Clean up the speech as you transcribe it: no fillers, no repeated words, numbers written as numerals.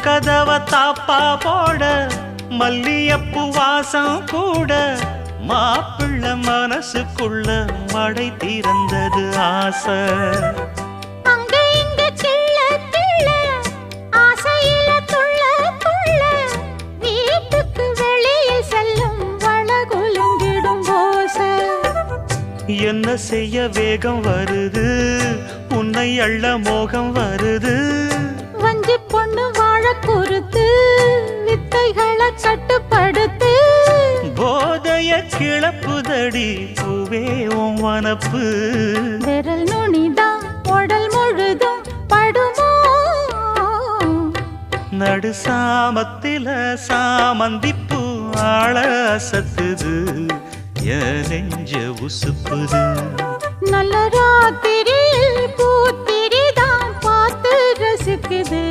கதவ தாப்பா போட மல்லியப்பு வாசம் கூட மாப்பிள்ள மனசுக்குள்ள மடை திறந்தது ஆசை. அங்க இங்க கிள்ள கிள்ள ஆசையில துள்ள துள்ள வீட்டுக்கு வெளியே செல்லும் வளகுலுங்கிடும் ஓசை. என்ன செய்ய வேகம் வருது உன்னை அள்ள மோகம் வருது. வஞ்சி பொண்ணு வாழ குறுத்து வித்தைகளை கட்டுப்படுத்து. போதைய கிளப்புதடி பூவே உன் வனப்பு. விரல் நுனிதான் உடல் முழுதும் படுமோ. நடு சாமத்தில சாமந்திப்பூ ஆள அசத்துது என் நெஞ்ச உசுப்புது. நல்ல ராத்திரியில் பூத்திரிதான் பார்த்து ரசிக்குது.